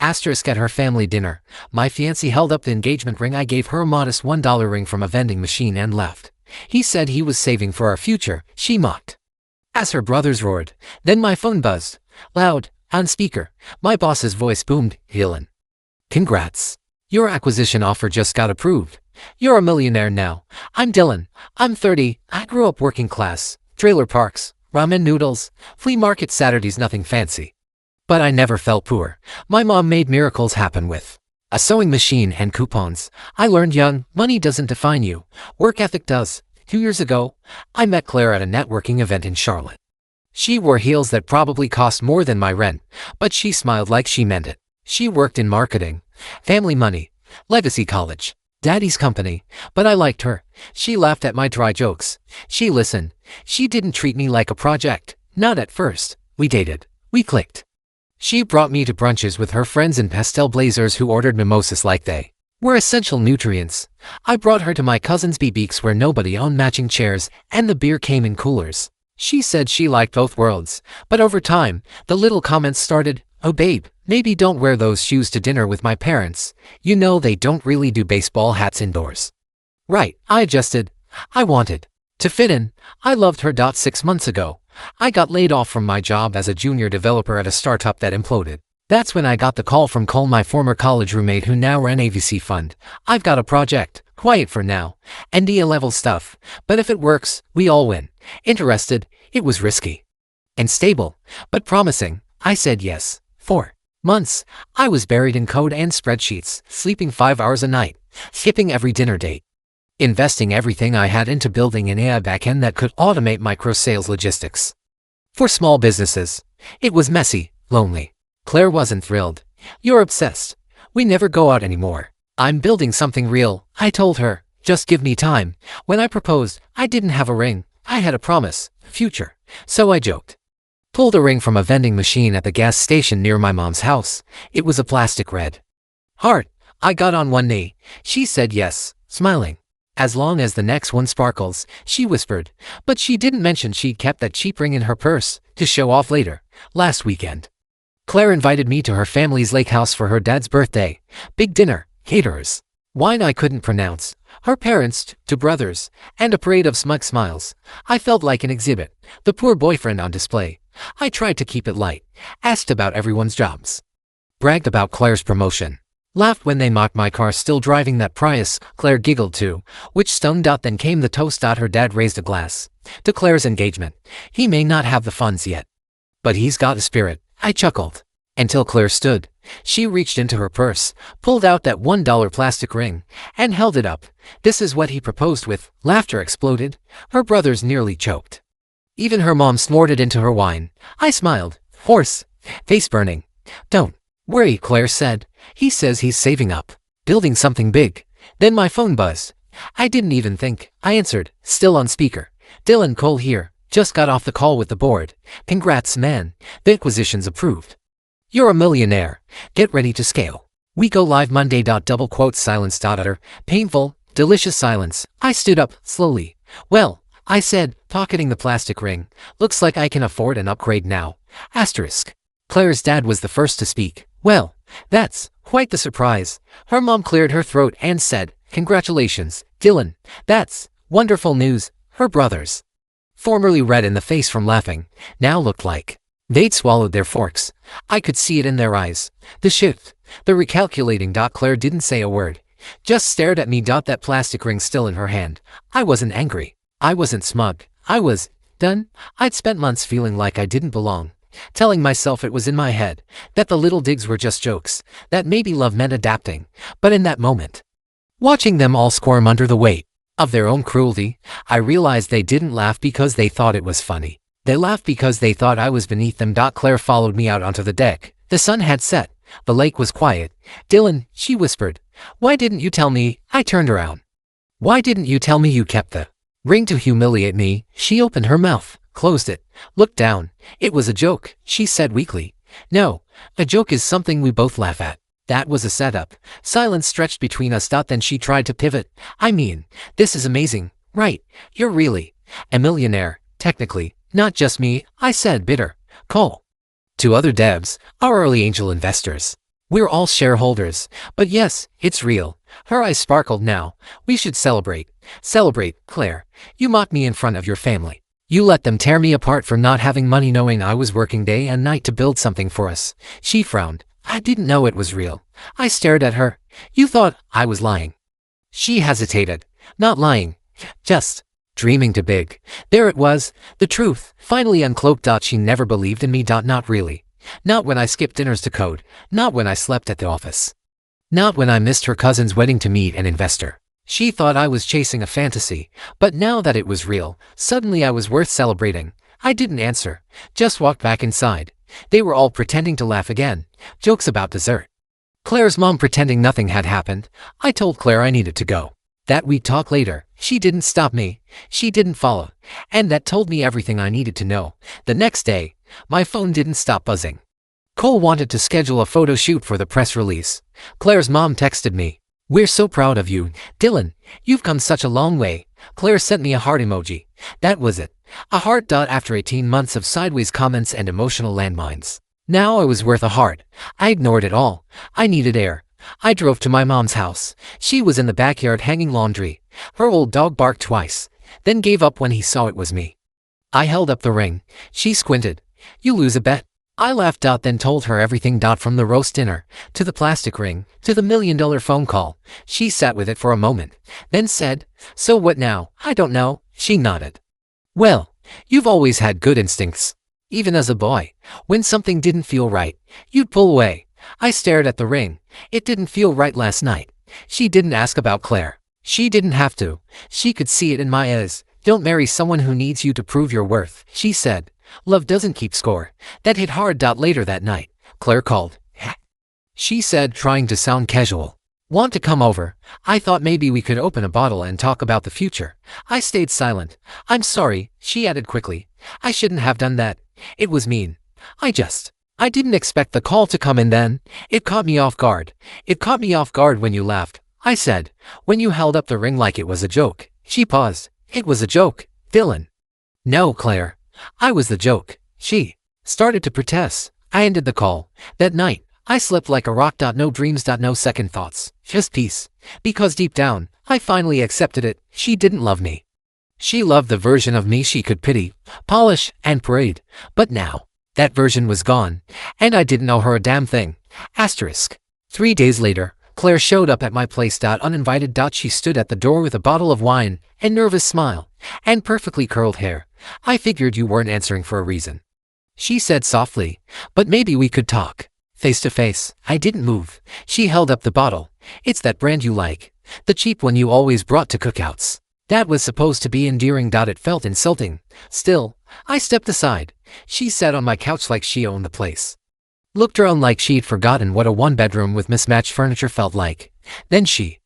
Asterisk at her family dinner, my fiancé held up the engagement ring. I gave her a modest $1 ring from a vending machine and left. He said he was saving for our future, she mocked. As her brothers roared, then my phone buzzed. Loud, on speaker, my boss's voice boomed, Dylan. Congrats. Your acquisition offer just got approved. You're a millionaire now. I'm Dylan. I'm 30. I grew up working class. Trailer parks, ramen noodles, flea market Saturdays, nothing fancy. But I never felt poor. My mom made miracles happen with a sewing machine and coupons. I learned young, money doesn't define you. Work ethic does. 2 years ago, I met Claire at a networking event in Charlotte. She wore heels that probably cost more than my rent, but she smiled like she meant it. She worked in marketing, family money, legacy college, daddy's company, but I liked her. She laughed at my dry jokes. She listened. She didn't treat me like a project. Not at first. We dated. We clicked. She brought me to brunches with her friends in pastel blazers who ordered mimosas like they were essential nutrients. I brought her to my cousin's BBQs where nobody owned matching chairs and the beer came in coolers. She said she liked both worlds, but over time, the little comments started. Oh babe, maybe don't wear those shoes to dinner with my parents. You know they don't really do baseball hats indoors. Right, I adjusted. I wanted to fit in. I loved her. 6 months ago, I got laid off from my job as a junior developer at a startup that imploded. That's when I got the call from Cole, my former college roommate who now ran a VC fund. I've got a project, quiet for now, NDA level stuff, but if it works, we all win. Interested? It was risky and stable, but promising. I said yes. 4 months, I was buried in code and spreadsheets, sleeping 5 hours a night, skipping every dinner date, investing everything I had into building an AI backend that could automate micro-sales logistics for small businesses. It was messy, lonely. Claire wasn't thrilled. You're obsessed. We never go out anymore. I'm building something real, I told her. Just give me time. When I proposed, I didn't have a ring. I had a promise, future. So I joked. Pulled a ring from a vending machine at the gas station near my mom's house. It was a plastic red heart. I got on one knee. She said yes, smiling. As long as the next one sparkles, she whispered. But she didn't mention she'd kept that cheap ring in her purse to show off later. Last weekend, Claire invited me to her family's lake house for her dad's birthday. Big dinner, caterers, wine I couldn't pronounce, her parents, 2 brothers, and a parade of smug smiles. I felt like an exhibit, the poor boyfriend on display. I tried to keep it light, asked about everyone's jobs, bragged about Claire's promotion, laughed when they mocked my car still driving that Prius. Claire giggled too, which stung. Then came the toast. Her dad raised a glass to Claire's engagement. He may not have the funds yet, but he's got a spirit. I chuckled. Until Claire stood. She reached into her purse, pulled out that $1 plastic ring, and held it up. This is what he proposed with. Laughter exploded. Her brothers nearly choked. Even her mom snorted into her wine. I smiled. Horse. Face burning. Don't worry, Claire said. He says he's saving up. Building something big. Then my phone buzzed. I didn't even think. I answered, still on speaker. Dylan, Cole here. Just got off the call with the board. Congrats, man. The acquisition's approved. You're a millionaire. Get ready to scale. We go live Monday. Silence. Utter, painful, delicious silence. I stood up, slowly. Well, I said, pocketing the plastic ring. Looks like I can afford an upgrade now. Asterisk. Claire's dad was the first to speak. Well, that's quite the surprise. Her mom cleared her throat and said, congratulations, Dylan. That's wonderful news. Her brothers, formerly red in the face from laughing, now looked like they'd swallowed their forks. I could see it in their eyes. The shift, the recalculating. Claire didn't say a word, just stared at me. That plastic ring still in her hand. I wasn't angry. I wasn't smug. I was done. I'd spent months feeling like I didn't belong, telling myself it was in my head, that the little digs were just jokes, that maybe love meant adapting. But in that moment, watching them all squirm under the weight of their own cruelty, I realized they didn't laugh because they thought it was funny. They laughed because they thought I was beneath them. Claire followed me out onto the deck. The sun had set. The lake was quiet. Dylan, she whispered. Why didn't you tell me? I turned around. Why didn't you tell me you kept the ring to humiliate me? She opened her mouth, closed it, looked down. It was a joke, she said weakly. No, a joke is something we both laugh at. That was a setup. Silence stretched between us. Then she tried to pivot. I mean, this is amazing, right? You're really a millionaire, technically. Not just me, I said, bitter. Cole. 2 other devs, our early angel investors. We're all shareholders. But yes, it's real. Her eyes sparkled now. We should celebrate. Celebrate, Claire. You mocked me in front of your family. You let them tear me apart for not having money knowing I was working day and night to build something for us. She frowned. I didn't know it was real. I stared at her. You thought I was lying. She hesitated. Not lying. Just dreaming too big. There it was. The truth. Finally uncloaked. She never believed in me. Not really. Not when I skipped dinners to code. Not when I slept at the office. Not when I missed her cousin's wedding to meet an investor. She thought I was chasing a fantasy, but now that it was real, suddenly I was worth celebrating. I didn't answer, just walked back inside. They were all pretending to laugh again. Jokes about dessert. Claire's mom pretending nothing had happened. I told Claire I needed to go. That we'd talk later. She didn't stop me. She didn't follow. And that told me everything I needed to know. The next day, my phone didn't stop buzzing. Cole wanted to schedule a photo shoot for the press release. Claire's mom texted me. We're so proud of you, Dylan. You've come such a long way. Claire sent me a heart emoji. That was it. A heart. After 18 months of sideways comments and emotional landmines. Now I was worth a heart. I ignored it all. I needed air. I drove to my mom's house. She was in the backyard hanging laundry. Her old dog barked twice, then gave up when he saw it was me. I held up the ring. She squinted. You lose a bet. I laughed. Then told her everything. From the roast dinner, to the plastic ring, to the $1 million phone call. She sat with it for a moment, then said, So what now? I don't know. She nodded. Well, you've always had good instincts. Even as a boy, when something didn't feel right, you'd pull away. I stared at the ring. It didn't feel right last night. She didn't ask about Claire. She didn't have to. She could see it in my eyes. Don't marry someone who needs you to prove your worth, she said. Love doesn't keep score. That hit hard. Later that night, Claire called. She said, trying to sound casual. Want to come over? I thought maybe we could open a bottle and talk about the future. I stayed silent. I'm sorry, she added quickly. I shouldn't have done that. It was mean. I didn't expect the call to come in then. It caught me off guard. It caught me off guard when you laughed. I said, when you held up the ring like it was a joke. She paused. It was a joke, Dylan. No, Claire. I was the joke. She started to protest. I ended the call. That night, I slept like a rock. No dreams. No second thoughts. Just peace. Because deep down, I finally accepted it. She didn't love me. She loved the version of me she could pity, polish, and parade. But now, that version was gone, and I didn't know her a damn thing. Asterisk. 3 days later, Claire showed up at my place. Uninvited. She stood at the door with a bottle of wine, and nervous smile, and perfectly curled hair. I figured you weren't answering for a reason. She said softly, but maybe we could talk. Face to face. I didn't move. She held up the bottle. It's that brand you like. The cheap one you always brought to cookouts. That was supposed to be endearing. It felt insulting. Still, I stepped aside. She sat on my couch like she owned the place. Looked around like she'd forgotten what a one-bedroom with mismatched furniture felt like. Then she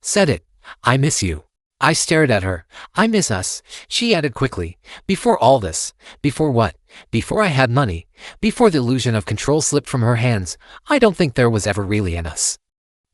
said it. I miss you. I stared at her. I miss us, she added quickly. Before all this. Before what? Before I had money. Before the illusion of control slipped from her hands. I don't think there was ever really an us.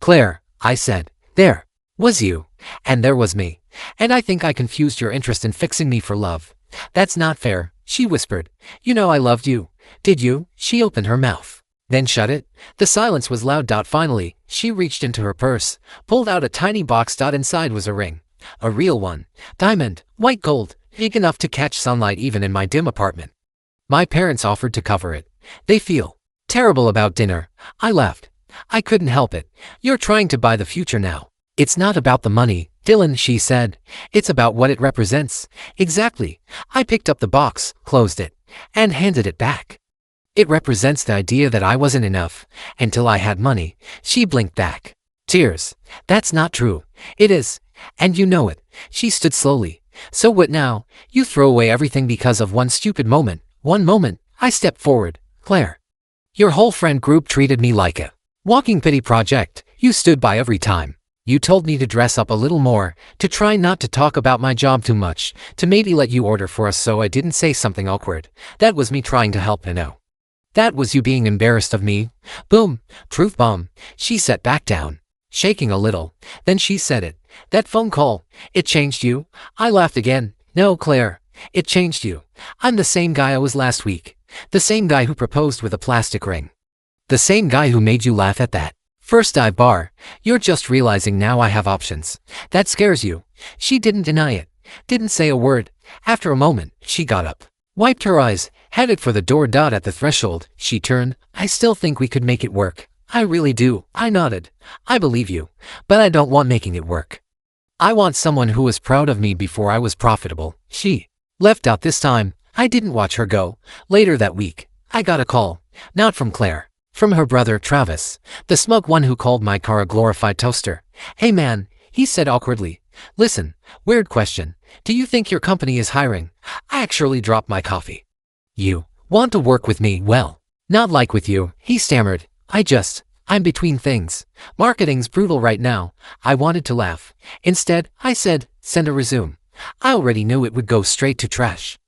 Claire, I said. There was you. And there was me. And I think I confused your interest in fixing me for love. That's not fair, she whispered. You know I loved you. Did you? She opened her mouth. Then shut it. The silence was loud. Finally, she reached into her purse, pulled out a tiny box. Inside was a ring. A real one. Diamond, white gold, big enough to catch sunlight even in my dim apartment. My parents offered to cover it. They feel terrible about dinner. I laughed. I couldn't help it. You're trying to buy the future now. It's not about the money, Dylan, she said. It's about what it represents. Exactly. I picked up the box, closed it, and handed it back. It represents the idea that I wasn't enough until I had money. She blinked back. Tears. That's not true. It is. And you know it. She stood slowly. So what now? You throw away everything because of one stupid moment. One moment. I stepped forward. Claire. Your whole friend group treated me like a walking pity project. You stood by every time. You told me to dress up a little more, to try not to talk about my job too much, to maybe let you order for us so I didn't say something awkward. That was me trying to help, That was you being embarrassed of me. Boom. Truth bomb. She sat back down, shaking a little. Then she said it. That phone call. It changed you. I laughed again. No, Claire. It changed you. I'm the same guy I was last week. The same guy who proposed with a plastic ring. The same guy who made you laugh at that first dive bar. You're just realizing now I have options. That scares you. She didn't deny it. Didn't say a word. After a moment, she got up, wiped her eyes, headed for the door. At the threshold, she turned. I still think we could make it work. I really do. I nodded. I believe you, but I don't want making it work. I want someone who was proud of me before I was profitable. She left out this time. I didn't watch her go. Later that week, I got a call. Not from Claire. From her brother, Travis, the smug one who called my car a glorified toaster. Hey man, he said awkwardly. Listen, weird question. Do you think your company is hiring? I actually dropped my coffee. You want to work with me? Well, not like with you, he stammered. I'm between things. Marketing's brutal right now. I wanted to laugh. Instead, I said, send a resume. I already knew it would go straight to trash.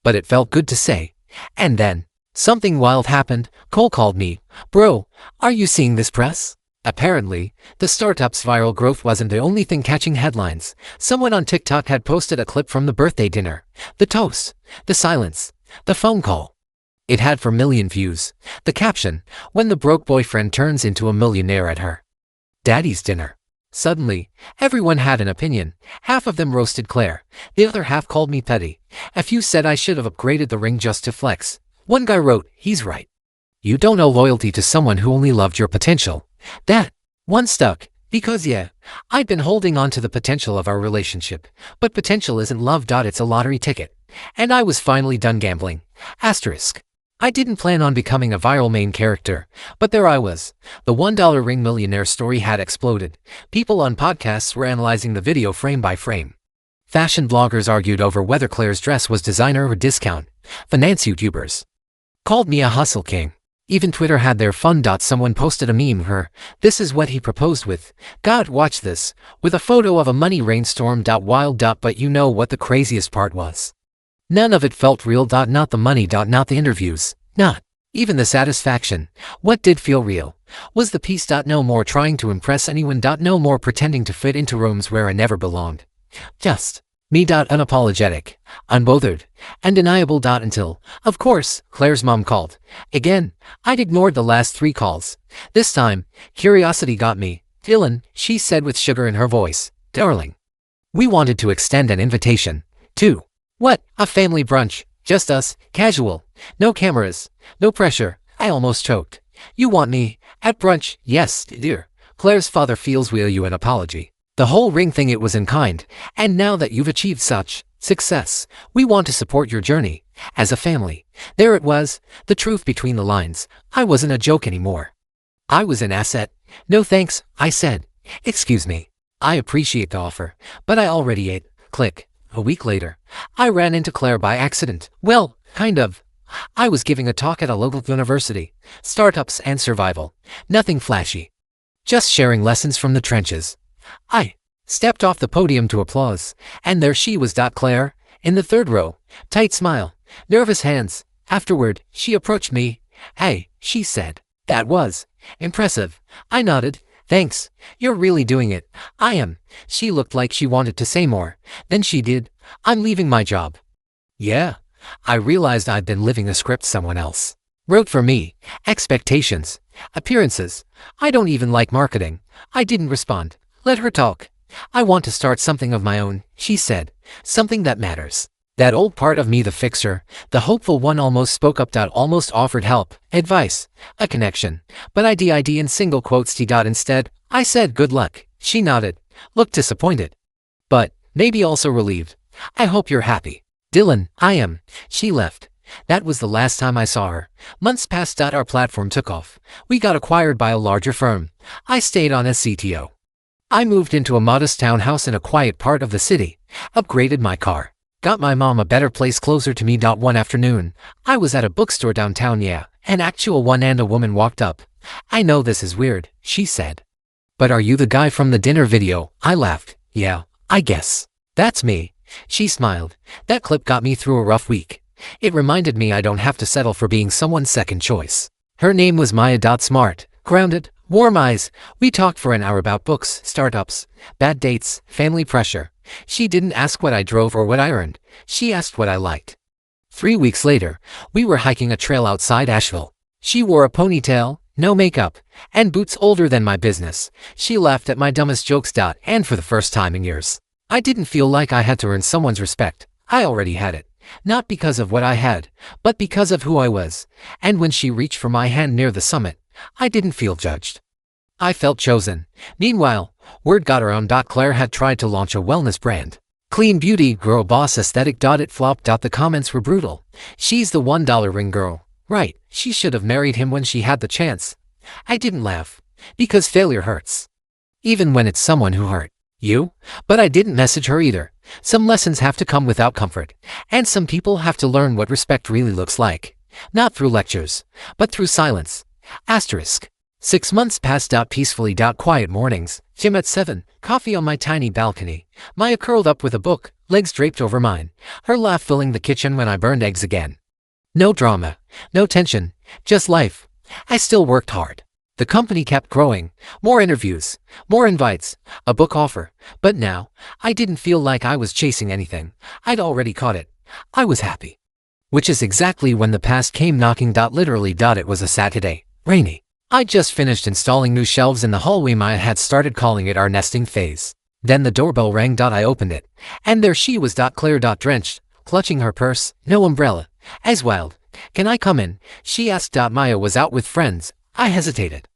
But it felt good to say. And then, something wild happened. Cole called me. Bro, are you seeing this press? Apparently, the startup's viral growth wasn't the only thing catching headlines. Someone on TikTok had posted a clip from the birthday dinner. The toast, the silence, the phone call. It had 4 million views. The caption, when the broke boyfriend turns into a millionaire at her daddy's dinner. Suddenly, everyone had an opinion. Half of them roasted Claire. The other half called me petty. A few said I should have upgraded the ring just to flex. One guy wrote, he's right. You don't owe loyalty to someone who only loved your potential. That one stuck, because I'd been holding on to the potential of our relationship. But potential isn't love. It's a lottery ticket. And I was finally done gambling. Asterisk. I didn't plan on becoming a viral main character, but there I was. The $1 ring millionaire story had exploded. People on podcasts were analyzing the video frame by frame. Fashion bloggers argued over whether Claire's dress was designer or discount. Finance YouTubers called me a hustle king. Even Twitter had their fun. Someone posted a meme her, this is what he proposed with. God, watch this, with a photo of a money rainstorm. Wild. But you know what the craziest part was? None of it felt real. Not the money. Not the interviews. Not even the satisfaction. What did feel real was the peace. No more trying to impress anyone. No more pretending to fit into rooms where I never belonged. Just me. Unapologetic, unbothered, undeniable. Until, of course, Claire's mom called. Again, I'd ignored the last 3 calls. This time, curiosity got me. Dylan, she said with sugar in her voice. Darling, we wanted to extend an invitation to what? A family brunch. Just us, casual. No cameras, no pressure. I almost choked. You want me at brunch? Yes, dear. Claire's father feels we owe you an apology. The whole ring thing, it was in kind. And now that you've achieved such success, we want to support your journey as a family. There it was, the truth between the lines. I wasn't a joke anymore. I was an asset. No thanks, I said. Excuse me. I appreciate the offer, but I already ate. Click. A week later, I ran into Claire by accident. Well, kind of. I was giving a talk at a local university. Startups and survival. Nothing flashy. Just sharing lessons from the trenches. I stepped off the podium to applause, and there she was. Claire, in the 3rd row. Tight smile. Nervous hands. Afterward, she approached me. Hey, she said. That was impressive. I nodded. Thanks. You're really doing it. I am. She looked like she wanted to say more. Then she did. I'm leaving my job. Yeah. I realized I'd been living a script someone else wrote for me. Expectations. Appearances. I don't even like marketing. I didn't respond. Let her talk. I want to start something of my own, she said. Something that matters. That old part of me, the fixer, the hopeful one, almost spoke up. Almost offered help, advice, a connection. But I did in single quotes. Instead, I said good luck. She nodded, looked disappointed, but maybe also relieved. I hope you're happy. Dylan, I am. She left. That was the last time I saw her. Months passed. Our platform took off. We got acquired by a larger firm. I stayed on as CTO. I moved into a modest townhouse in a quiet part of the city, upgraded my car. Got my mom a better place closer to me. One afternoon, I was at a bookstore downtown. An actual one, and a woman walked up. I know this is weird, she said. But are you the guy from the dinner video? I laughed. Yeah, I guess. That's me. She smiled. That clip got me through a rough week. It reminded me I don't have to settle for being someone's second choice. Her name was Maya. Smart, grounded, warm eyes. We talked for an hour about books, startups, bad dates, family pressure. She didn't ask what I drove or what I earned. She asked what I liked. 3 weeks later, we were hiking a trail outside Asheville. She wore a ponytail, no makeup, and boots older than my business. She laughed at my dumbest jokes. And for the first time in years, I didn't feel like I had to earn someone's respect. I already had it. Not because of what I had, but because of who I was. And when she reached for my hand near the summit, I didn't feel judged. I felt chosen. Meanwhile, word got around. Claire had tried to launch a wellness brand. Clean beauty, girl boss aesthetic. It flopped. The comments were brutal. She's the $1 ring girl. Right, she should have married him when she had the chance. I didn't laugh. Because failure hurts. Even when it's someone who hurt you. But I didn't message her either. Some lessons have to come without comfort. And some people have to learn what respect really looks like. Not through lectures, but through silence. Asterisk. 6 months passed. Peacefully. Quiet mornings. Gym at 7. Coffee on my tiny balcony. Maya curled up with a book, legs draped over mine. Her laugh filling the kitchen when I burned eggs again. No drama. No tension. Just life. I still worked hard. The company kept growing. More interviews. More invites. A book offer. But now, I didn't feel like I was chasing anything. I'd already caught it. I was happy. Which is exactly when the past came knocking. Literally. It was a Saturday. Rainy. I'd just finished installing new shelves in the hallway. Maya had started calling it our nesting phase. Then the doorbell rang. I opened it. And there she was. Claire. Drenched. Clutching her purse. No umbrella. As wild. Can I come in? She asked. Maya was out with friends. I hesitated.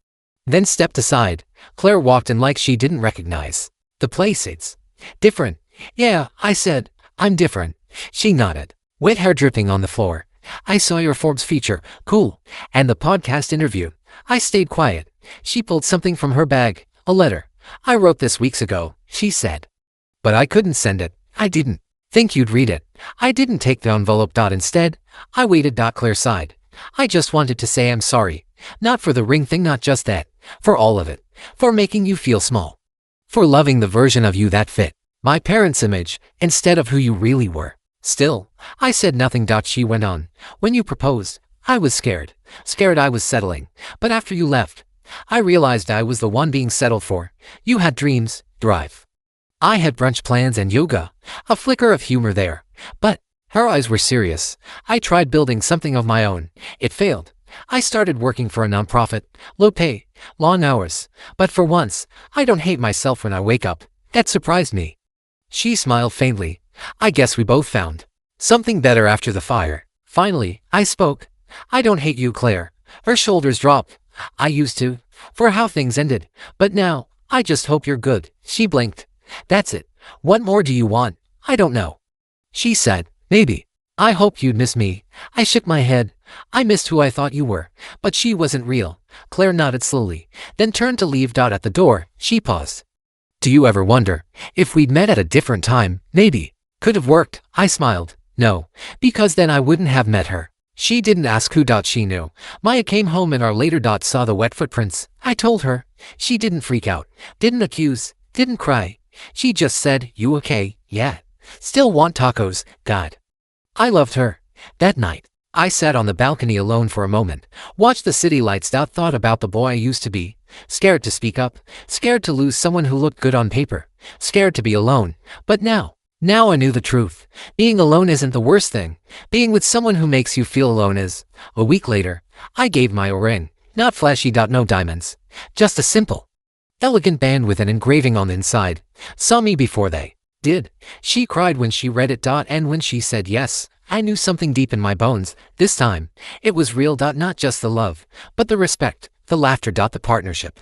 Then stepped aside. Claire walked in like she didn't recognize the place. It's different. Yeah, I said. I'm different. She nodded. Wet hair dripping on the floor. I saw your Forbes feature. Cool. And the podcast interview. I stayed quiet. She pulled something from her bag. A letter. I wrote this weeks ago, she said. But I couldn't send it. I didn't think you'd read it. I didn't take the envelope. Instead, I waited. Claire sighed. I just wanted to say I'm sorry. Not for the ring thing, not just that. For all of it. For making you feel small. For loving the version of you that fit my parents' image instead of who you really were. Still, I said nothing. She went on. When you proposed, I was scared. Scared I was settling. But after you left, I realized I was the one being settled for. You had dreams, drive. I had brunch plans and yoga. A flicker of humor there. But her eyes were serious. I tried building something of my own. It failed. I started working for a nonprofit. Low pay, long hours. But for once, I don't hate myself when I wake up. That surprised me. She smiled faintly. I guess we both found something better after the fire. Finally, I spoke. I don't hate you, Claire. Her shoulders dropped. I used to, for how things ended. But now, I just hope you're good. She blinked. That's it. What more do you want? I don't know. She said, maybe. I hoped you'd miss me. I shook my head. I missed who I thought you were. But she wasn't real. Claire nodded slowly, then turned to leave. At the door, she paused. Do you ever wonder if we'd met at a different time? Maybe. Could have worked. I smiled. No, because then I wouldn't have met her. She didn't ask who. She knew. Maya came home an hour later. Saw the wet footprints. I told her. She didn't freak out. Didn't accuse. Didn't cry. She just said, you okay? Yeah. Still want tacos? God. I loved her. That night, I sat on the balcony alone for a moment. Watched the city lights. Thought about the boy I used to be. Scared to speak up. Scared to lose someone who looked good on paper. Scared to be alone. But now I knew the truth. Being alone isn't the worst thing. Being with someone who makes you feel alone is. A week later, I gave Maya a ring. Not flashy. No diamonds. Just a simple, elegant band with an engraving on the inside. Saw me before they did. She cried when she read it. And when she said yes, I knew something deep in my bones. This time, it was real. Not just the love, but the respect, the laughter. The partnership.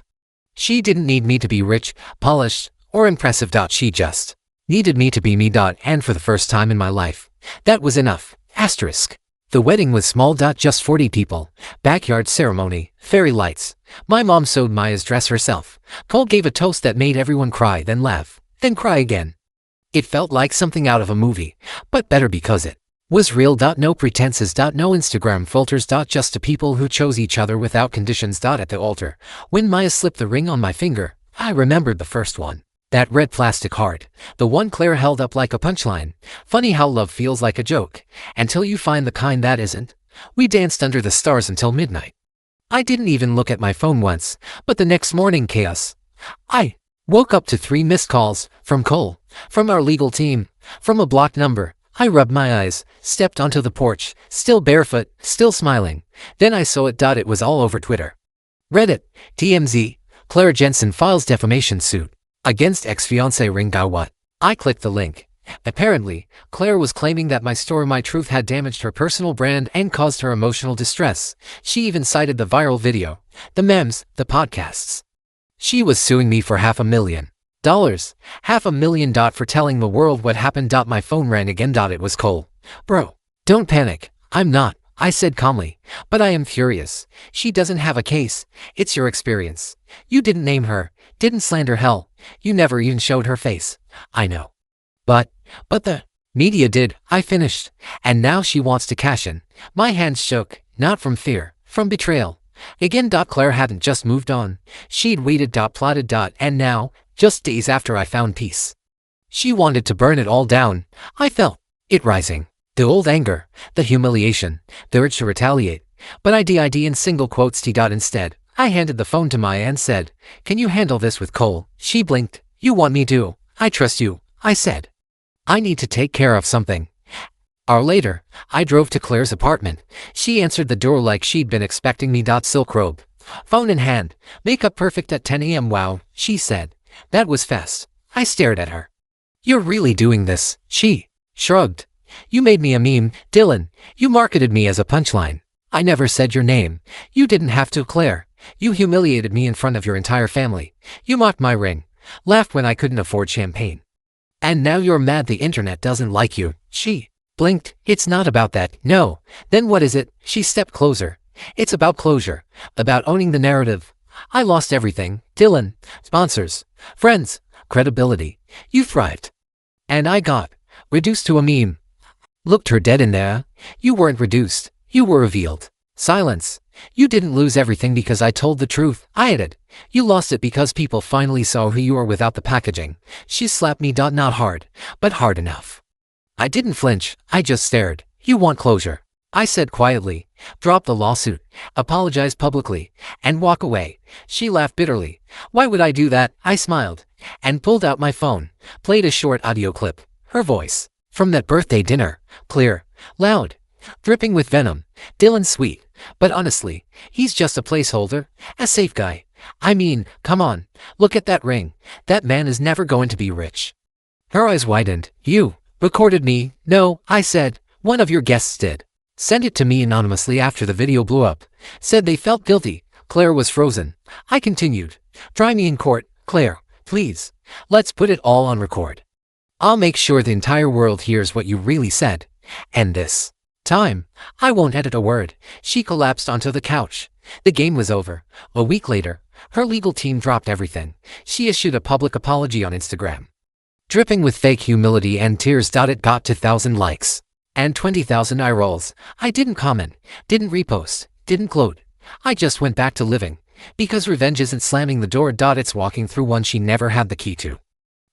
She didn't need me to be rich, polished, or impressive. She just needed me to be me. And for the first time in my life, that was enough. Asterisk. The wedding was small. Just 40 people. Backyard ceremony, fairy lights. My mom sewed Maya's dress herself. Cole gave a toast that made everyone cry, then laugh, then cry again. It felt like something out of a movie, but better because it was real. No pretenses. No Instagram filters. Just to people who chose each other without conditions. At the altar, when Maya slipped the ring on my finger, I remembered the first one. That red plastic heart. The one Claire held up like a punchline. Funny how love feels like a joke, until you find the kind that isn't. We danced under the stars until midnight. I didn't even look at my phone once, but the next morning chaos. I woke up to 3 missed calls, from Cole, from our legal team, from a blocked number. I rubbed my eyes, stepped onto the porch, still barefoot, still smiling. Then I saw it. It was all over Twitter. Reddit, TMZ, Claire Jensen files defamation suit against ex-fiancé Ring Gao What? I clicked the link. Apparently, Claire was claiming that my story My Truth had damaged her personal brand and caused her emotional distress. She even cited the viral video, the memes, the podcasts. She was suing me for $500,000. $500,000 for telling the world what happened. My phone rang again. It was Cole. Bro, don't panic. I'm not, I said calmly, but I am furious. She doesn't have a case. It's your experience. You didn't name her, didn't slander hell. You never even showed her face. I know. But the media did. I finished. And now she wants to cash in. My hands shook, not from fear, from betrayal. Again. Claire hadn't just moved on. She'd waited. Plotted. And now, just days after I found peace, she wanted to burn it all down. I felt it rising. The old anger, the humiliation, the urge to retaliate. But I did in single quotes. Instead, I handed the phone to Maya and said, "Can you handle this with Cole?" She blinked. "You want me to? I trust you," I said. "I need to take care of something." Hour later, I drove to Claire's apartment. She answered the door like she'd been expecting me. Silk robe, phone in hand, makeup perfect at 10 a.m. Wow, she said. That was fast. I stared at her. "You're really doing this?" She shrugged. "You made me a meme, Dylan. You marketed me as a punchline. I never said your name. You didn't have to, Claire. You humiliated me in front of your entire family. You mocked my ring, laughed when I couldn't afford champagne. And now you're mad the internet doesn't like you." She blinked. "It's not about that." "No. Then what is it?" She stepped closer. "It's about closure, about owning the narrative. I lost everything, Dylan. Sponsors, friends, credibility. You thrived. And I got reduced to a meme." Looked her dead in there. "You weren't reduced. You were revealed." Silence. "You didn't lose everything because I told the truth," I added. "You lost it because people finally saw who you were without the packaging." She slapped me. Not hard, but hard enough. I didn't flinch. I just stared. "You want closure," I said quietly. "Drop the lawsuit, apologize publicly, and walk away." She laughed bitterly. "Why would I do that?" I smiled and pulled out my phone, played a short audio clip. Her voice, from that birthday dinner, clear, loud, dripping with venom. "Dylan's sweet, but honestly, he's just a placeholder, a safe guy. I mean, come on, look at that ring. That man is never going to be rich." Her eyes widened. "You recorded me?" "No," I said. "One of your guests did. Sent it to me anonymously after the video blew up. Said they felt guilty." Claire was frozen. I continued. "Try me in court, Claire, please. Let's put it all on record. I'll make sure the entire world hears what you really said. And this time, I won't edit a word." She collapsed onto the couch. The game was over. A week later, her legal team dropped everything. She issued a public apology on Instagram, dripping with fake humility and tears. It got to 1,000 likes and 20,000 eye rolls. I didn't comment, didn't repost, didn't gloat. I just went back to living. Because revenge isn't slamming the door. It's walking through one she never had the key to.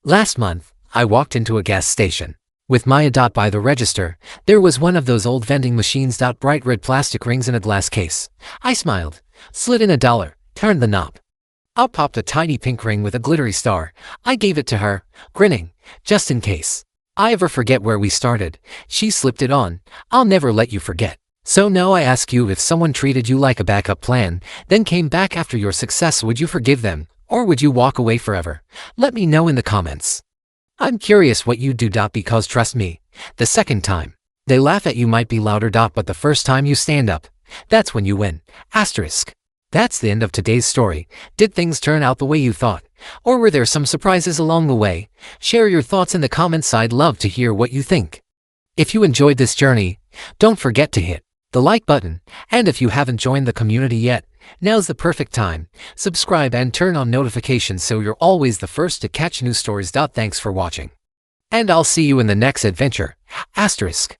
Last month, I walked into a gas station with Maya. By the register, there was one of those old vending machines. Bright red plastic rings in a glass case. I smiled, slid in $1, turned the knob. Out popped a tiny pink ring with a glittery star. I gave it to her, grinning, just in case I ever forget where we started. She slipped it on. "I'll never let you forget." So now I ask you, if someone treated you like a backup plan, then came back after your success, would you forgive them, or would you walk away forever? Let me know in the comments. I'm curious what you'd do. Because trust me, the second time they laugh at you might be louder. But the first time you stand up, that's when you win. Asterisk. That's the end of today's story. Did things turn out the way you thought? Or were there some surprises along the way? Share your thoughts in the comments. I'd love to hear what you think. If you enjoyed this journey, don't forget to hit the like button. And if you haven't joined the community yet, now's the perfect time. Subscribe and turn on notifications so you're always the first to catch new stories. Thanks for watching. And I'll see you in the next adventure. Asterisk.